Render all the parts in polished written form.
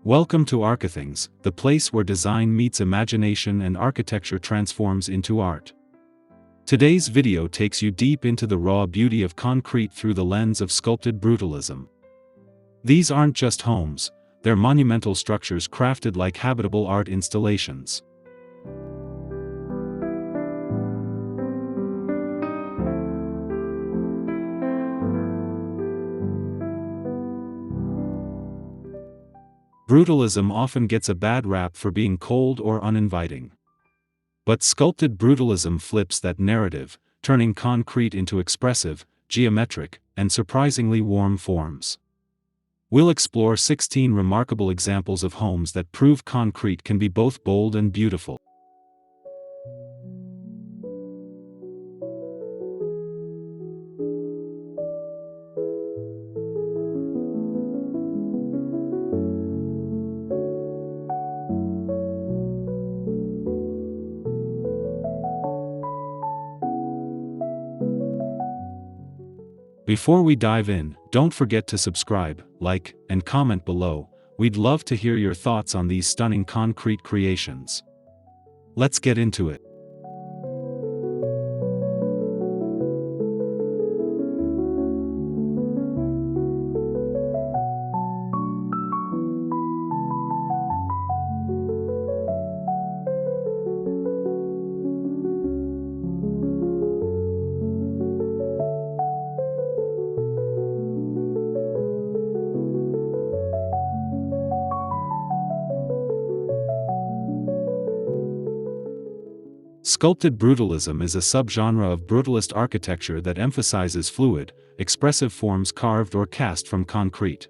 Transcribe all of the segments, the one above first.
Welcome to Archithings, the place where design meets imagination and architecture transforms into art. Today's video takes you deep into the raw beauty of concrete through the lens of sculpted brutalism. These aren't just homes, they're monumental structures crafted like habitable art installations. Brutalism often gets a bad rap for being cold or uninviting. But sculpted brutalism flips that narrative, turning concrete into expressive, geometric, and surprisingly warm forms. We'll explore 16 remarkable examples of homes that prove concrete can be both bold and beautiful. Before we dive in, don't forget to subscribe, like, and comment below. We'd love to hear your thoughts on these stunning concrete creations. Let's get into it. Sculpted brutalism is a subgenre of brutalist architecture that emphasizes fluid, expressive forms carved or cast from concrete.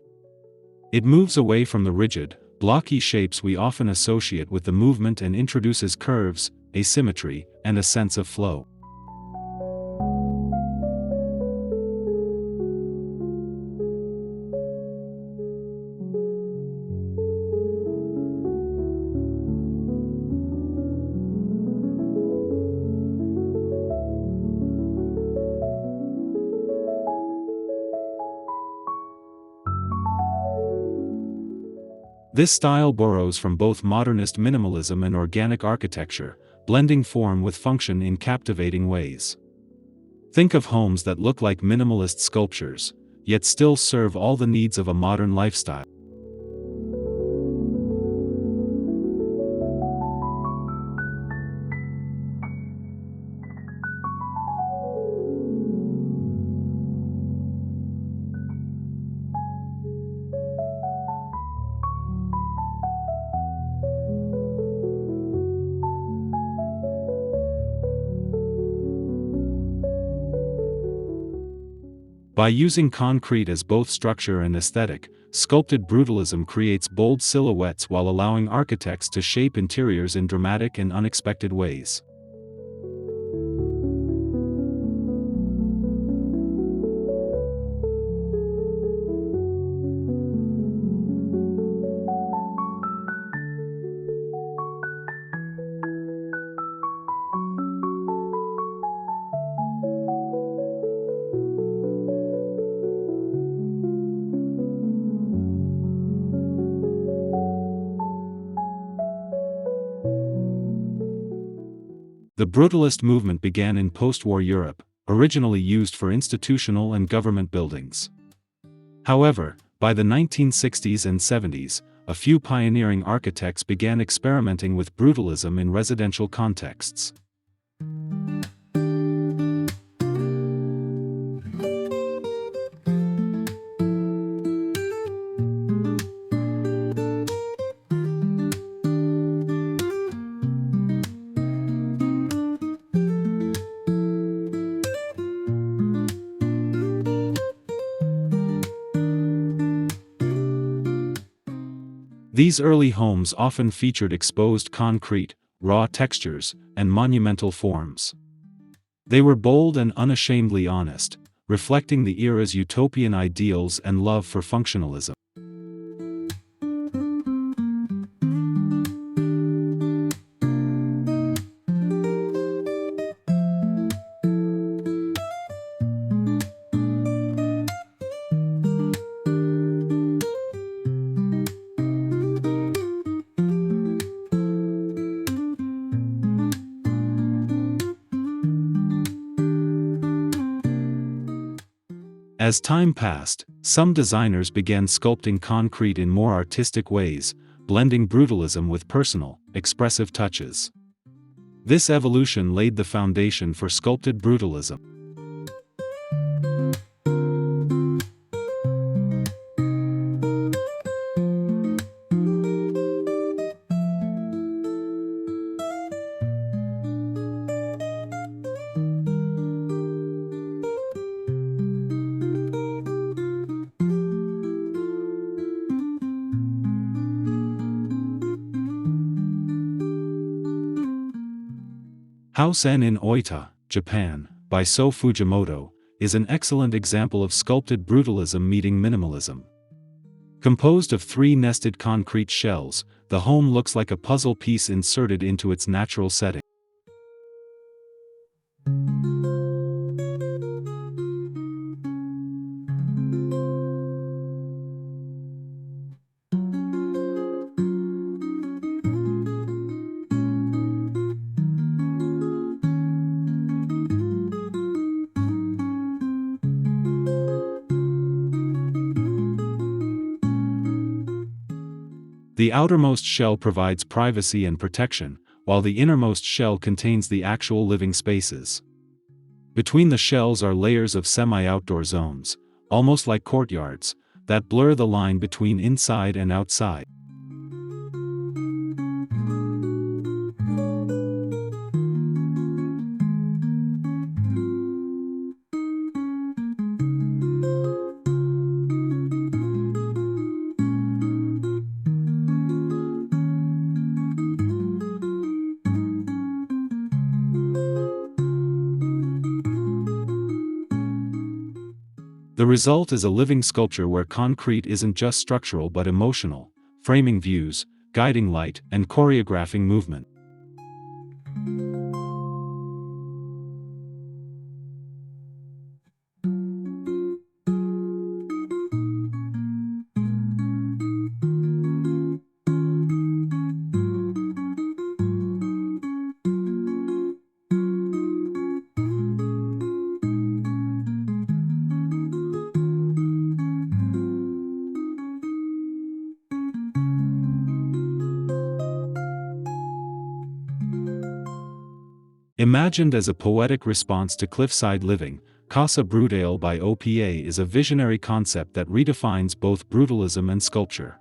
It moves away from the rigid, blocky shapes we often associate with the movement and introduces curves, asymmetry, and a sense of flow. This style borrows from both modernist minimalism and organic architecture, blending form with function in captivating ways. Think of homes that look like minimalist sculptures, yet still serve all the needs of a modern lifestyle. By using concrete as both structure and aesthetic, sculpted brutalism creates bold silhouettes while allowing architects to shape interiors in dramatic and unexpected ways. The brutalist movement began in post-war Europe, originally used for institutional and government buildings. However, by the 1960s and 70s, a few pioneering architects began experimenting with brutalism in residential contexts. These early homes often featured exposed concrete, raw textures, and monumental forms. They were bold and unashamedly honest, reflecting the era's utopian ideals and love for functionalism. As time passed, some designers began sculpting concrete in more artistic ways, blending brutalism with personal, expressive touches. This evolution laid the foundation for sculpted brutalism. House N in Oita, Japan, by Sou Fujimoto, is an excellent example of sculpted brutalism meeting minimalism. Composed of 3 nested concrete shells, the home looks like a puzzle piece inserted into its natural setting. The outermost shell provides privacy and protection, while the innermost shell contains the actual living spaces. Between the shells are layers of semi-outdoor zones, almost like courtyards, that blur the line between inside and outside. The result is a living sculpture where concrete isn't just structural but emotional, framing views, guiding light, and choreographing movement. Imagined as a poetic response to cliffside living, Casa Brutale by OPA is a visionary concept that redefines both brutalism and sculpture.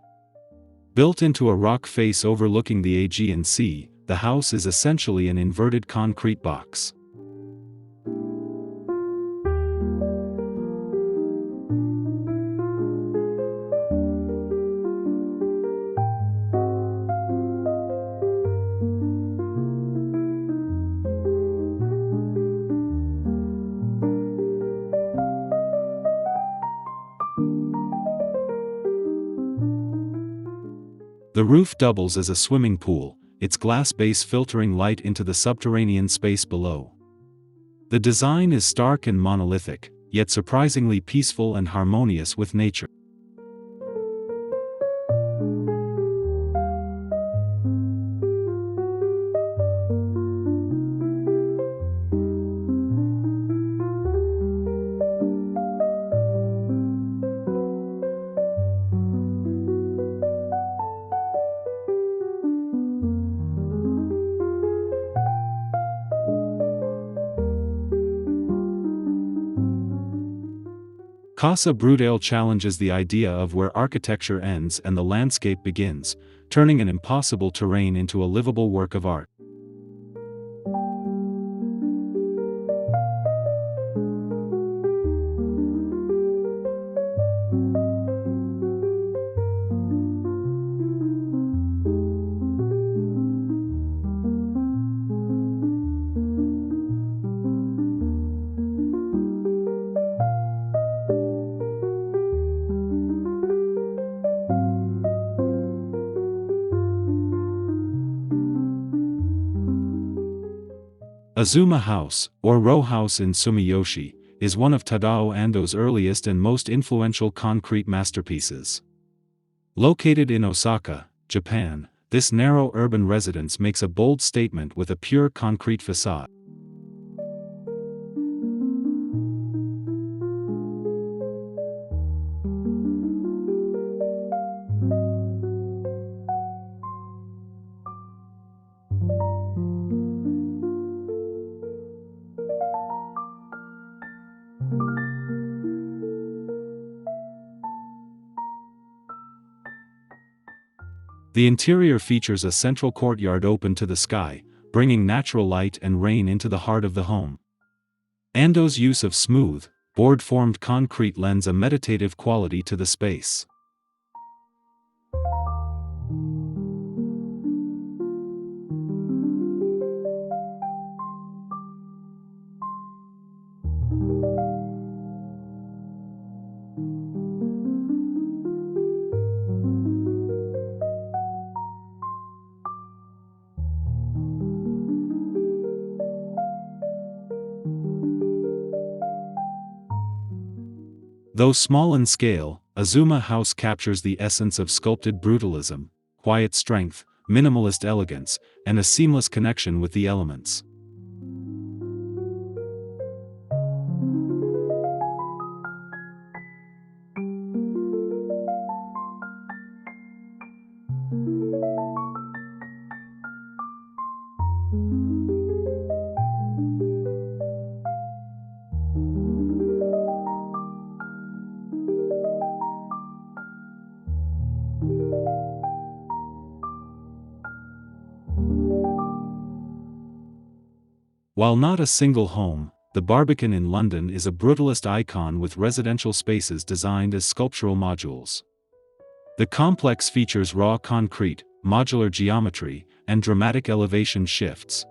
Built into a rock face overlooking the Aegean Sea, the house is essentially an inverted concrete box. The roof doubles as a swimming pool, its glass base filtering light into the subterranean space below. The design is stark and monolithic, yet surprisingly peaceful and harmonious with nature. Casa Brutale challenges the idea of where architecture ends and the landscape begins, turning an impossible terrain into a livable work of art. Azuma House, or Row House in Sumiyoshi, is one of Tadao Ando's earliest and most influential concrete masterpieces. Located in Osaka, Japan, this narrow urban residence makes a bold statement with a pure concrete facade. The interior features a central courtyard open to the sky, bringing natural light and rain into the heart of the home. Ando's use of smooth, board-formed concrete lends a meditative quality to the space. Though small in scale, Azuma House captures the essence of sculpted brutalism: quiet strength, minimalist elegance, and a seamless connection with the elements. While not a single home, the Barbican in London is a brutalist icon with residential spaces designed as sculptural modules. The complex features raw concrete, modular geometry, and dramatic elevation shifts.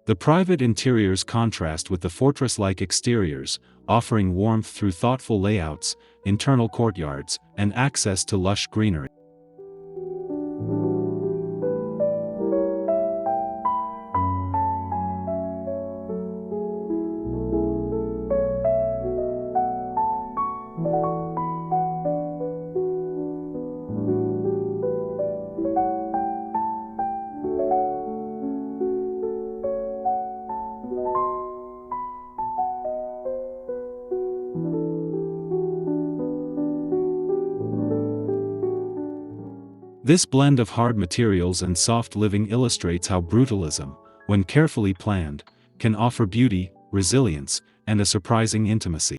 The private interiors contrast with the fortress-like exteriors, offering warmth through thoughtful layouts, internal courtyards, and access to lush greenery. This blend of hard materials and soft living illustrates how brutalism, when carefully planned, can offer beauty, resilience, and a surprising intimacy.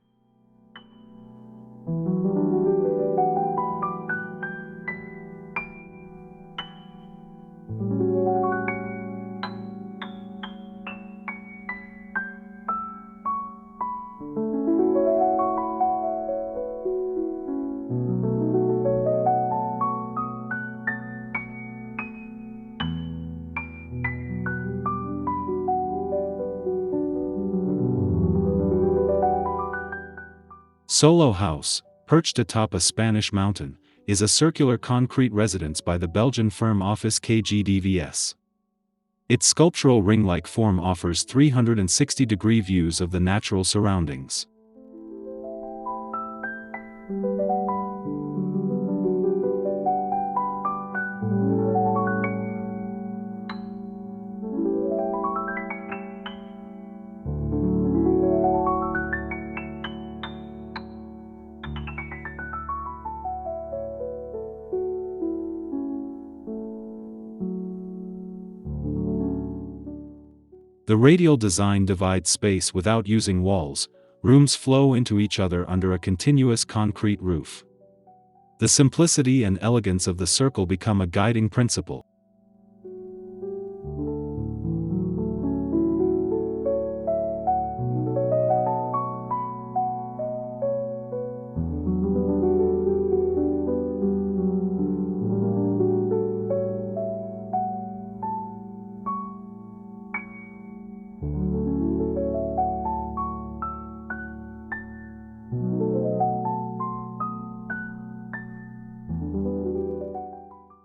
Solo House, perched atop a Spanish mountain, is a circular concrete residence by the Belgian firm Office KGDVS. Its sculptural ring-like form offers 360-degree views of the natural surroundings. The radial design divides space without using walls. Rooms flow into each other under a continuous concrete roof. The simplicity and elegance of the circle become a guiding principle.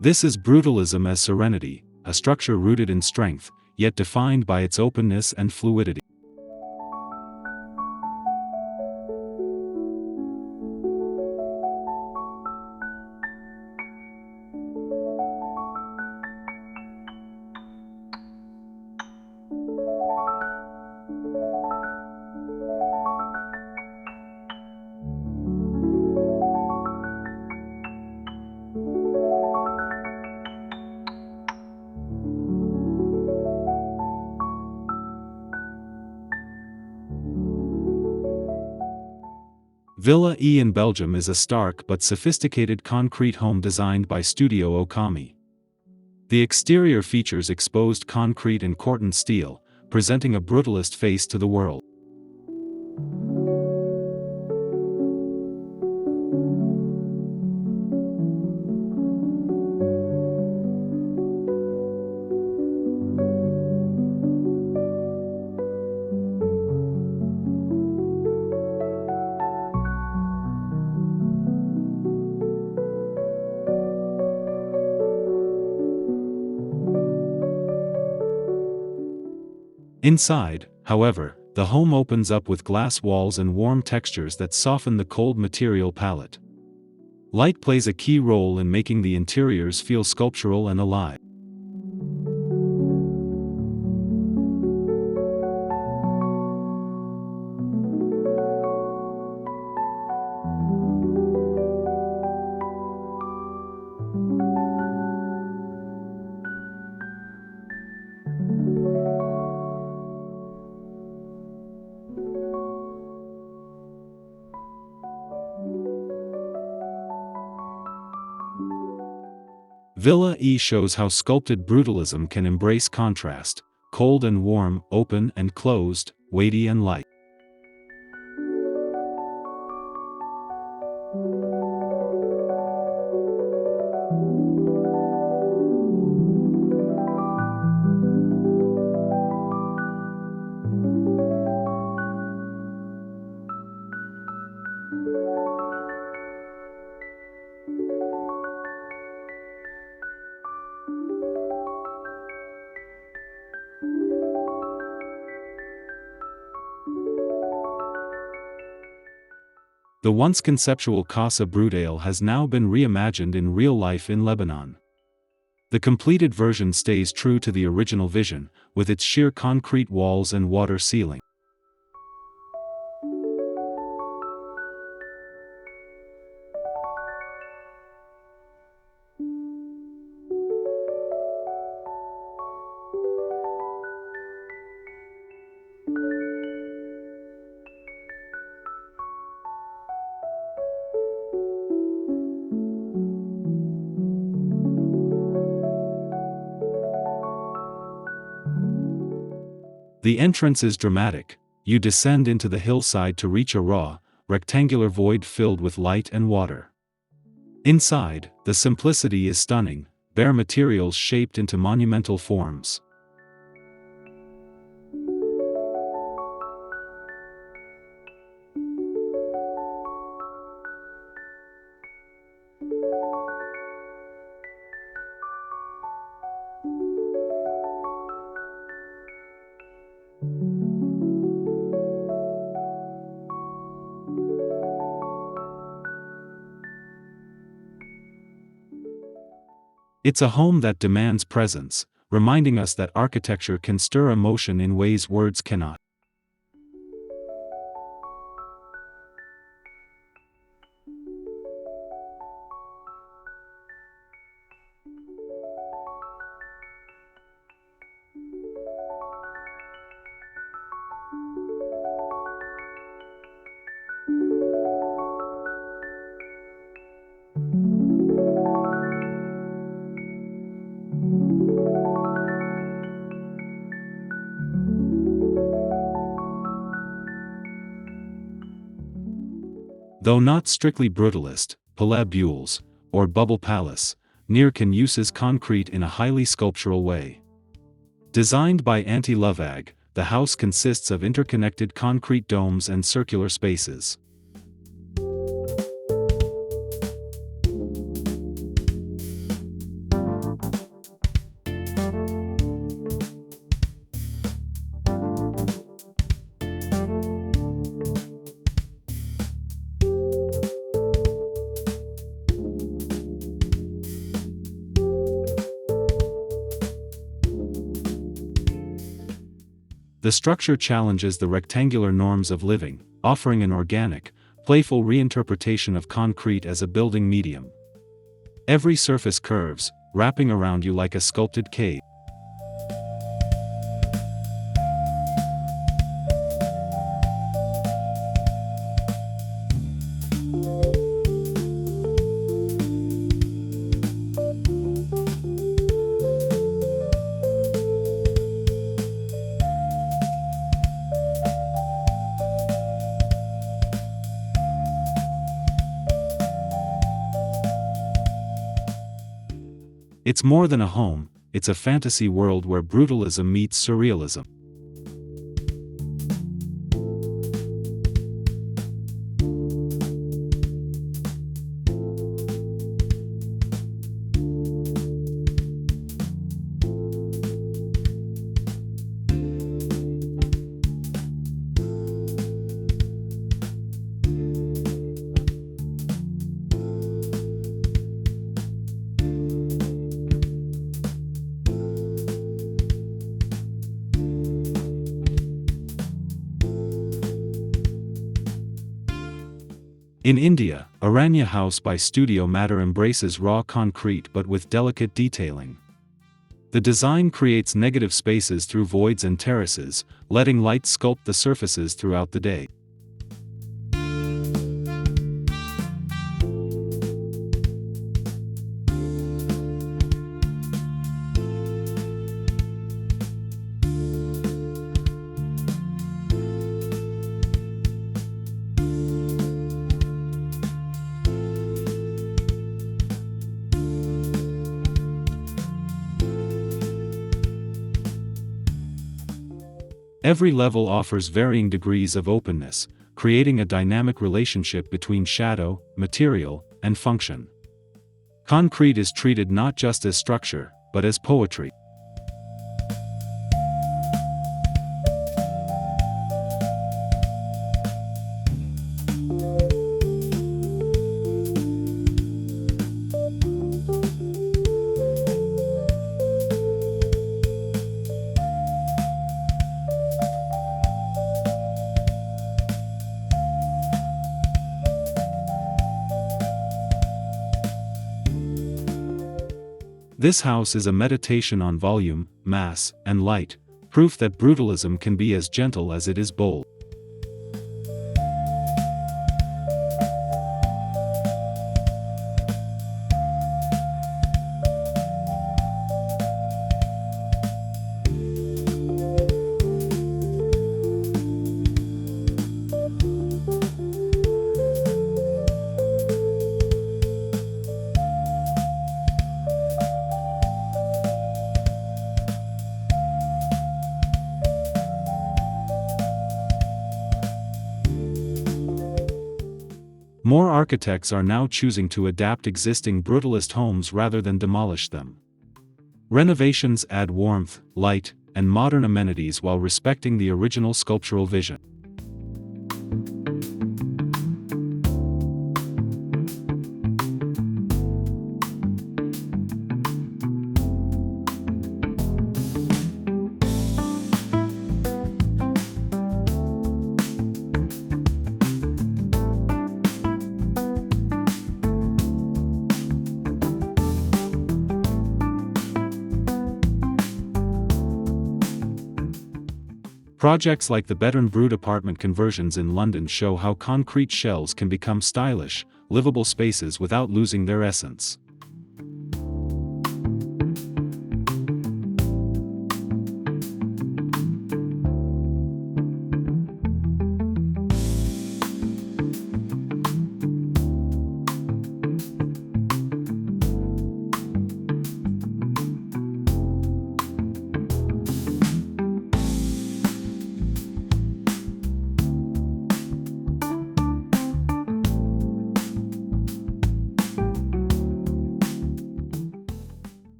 This is brutalism as serenity, a structure rooted in strength, yet defined by its openness and fluidity. Villa E in Belgium is a stark but sophisticated concrete home designed by Studio Okami. The exterior features exposed concrete and Cardin steel, presenting a brutalist face to the world. Inside, however, the home opens up with glass walls and warm textures that soften the cold material palette. Light plays a key role in making the interiors feel sculptural and alive. Villa E shows how sculpted brutalism can embrace contrast, cold and warm, open and closed, weighty and light. The once conceptual Casa Brutale has now been reimagined in real life in Lebanon. The completed version stays true to the original vision, with its sheer concrete walls and water ceiling. The entrance is dramatic. You descend into the hillside to reach a raw, rectangular void filled with light and water. Inside, the simplicity is stunning, bare materials shaped into monumental forms. It's a home that demands presence, reminding us that architecture can stir emotion in ways words cannot. Though not strictly brutalist, Palais Bules, or Bubble Palace, Near can uses concrete in a highly sculptural way. Designed by Anti-Lovag, the house consists of interconnected concrete domes and circular spaces. The structure challenges the rectangular norms of living, offering an organic, playful reinterpretation of concrete as a building medium. Every surface curves, wrapping around you like a sculpted cave. It's more than a home, it's a fantasy world where brutalism meets surrealism. In India, Aranya House by Studio Matter embraces raw concrete but with delicate detailing. The design creates negative spaces through voids and terraces, letting light sculpt the surfaces throughout the day. Every level offers varying degrees of openness, creating a dynamic relationship between shadow, material, and function. Concrete is treated not just as structure, but as poetry. This house is a meditation on volume, mass, and light, proof that brutalism can be as gentle as it is bold. More architects are now choosing to adapt existing brutalist homes rather than demolish them. Renovations add warmth, light, and modern amenities while respecting the original sculptural vision. Projects like the Bedern Brut apartment conversions in London show how concrete shells can become stylish, livable spaces without losing their essence.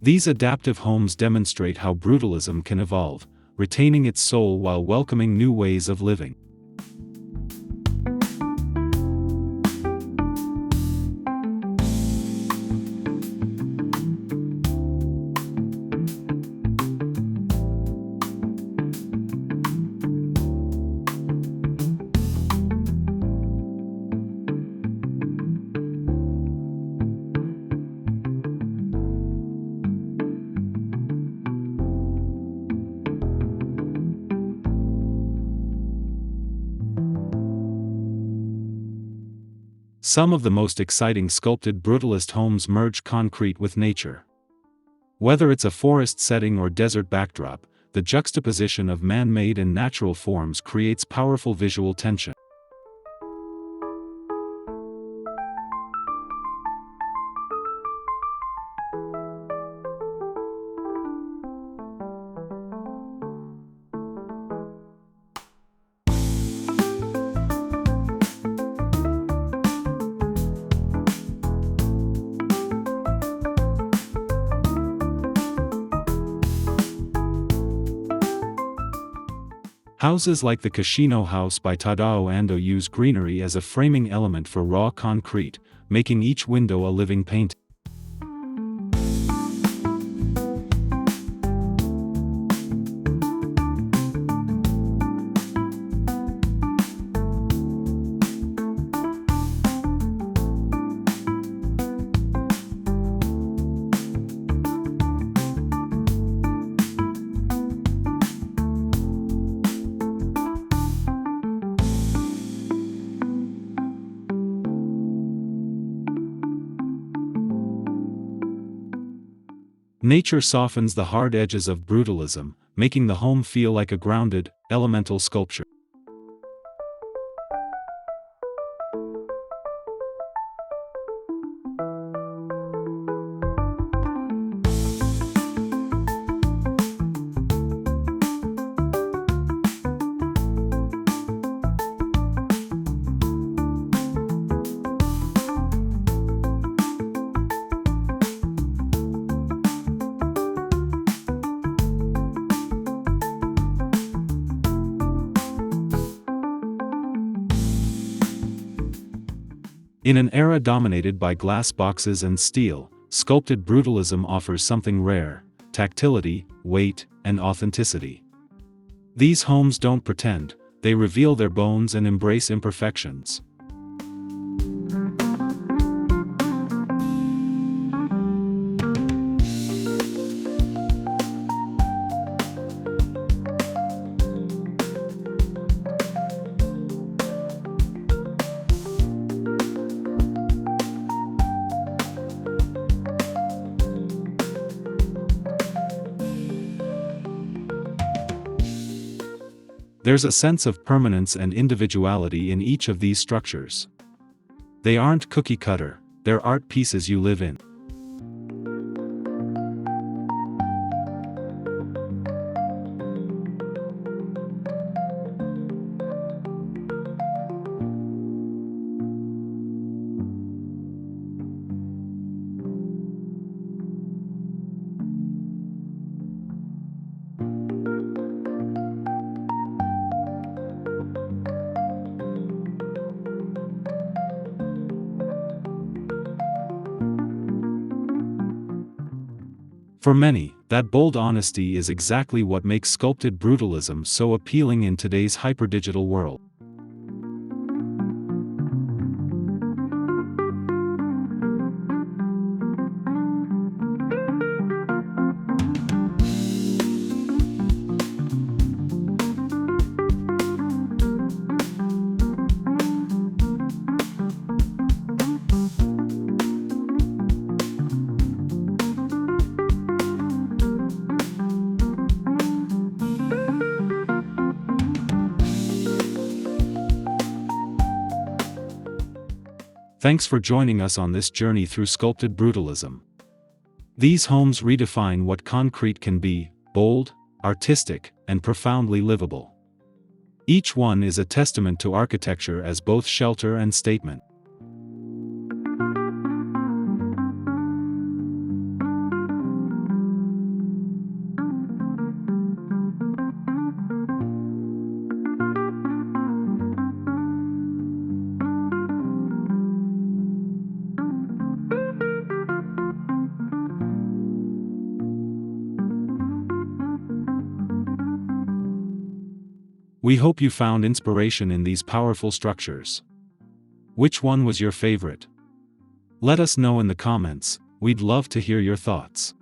These adaptive homes demonstrate how brutalism can evolve, retaining its soul while welcoming new ways of living. Some of the most exciting sculpted brutalist homes merge concrete with nature. Whether it's a forest setting or desert backdrop, the juxtaposition of man-made and natural forms creates powerful visual tension. Houses like the Kashino House by Tadao Ando use greenery as a framing element for raw concrete, making each window a living painting. Nature softens the hard edges of brutalism, making the home feel like a grounded, elemental sculpture. In an era dominated by glass boxes and steel, sculpted brutalism offers something rare: tactility, weight, and authenticity. These homes don't pretend, they reveal their bones and embrace imperfections. There's a sense of permanence and individuality in each of these structures. They aren't cookie-cutter, they're art pieces you live in. For many, that bold honesty is exactly what makes sculpted brutalism so appealing in today's hyperdigital world. Thanks for joining us on this journey through sculpted brutalism. These homes redefine what concrete can be: bold, artistic, and profoundly livable. Each one is a testament to architecture as both shelter and statement. We hope you found inspiration in these powerful structures. Which one was your favorite? Let us know in the comments, we'd love to hear your thoughts.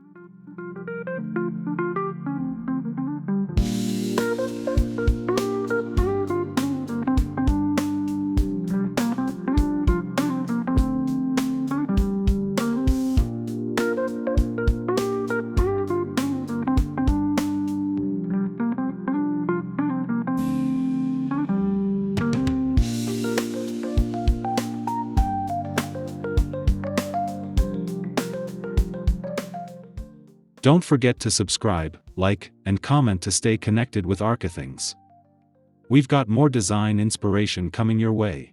Don't forget to subscribe, like, and comment to stay connected with Archithings. We've got more design inspiration coming your way.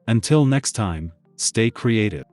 Until next time, stay creative.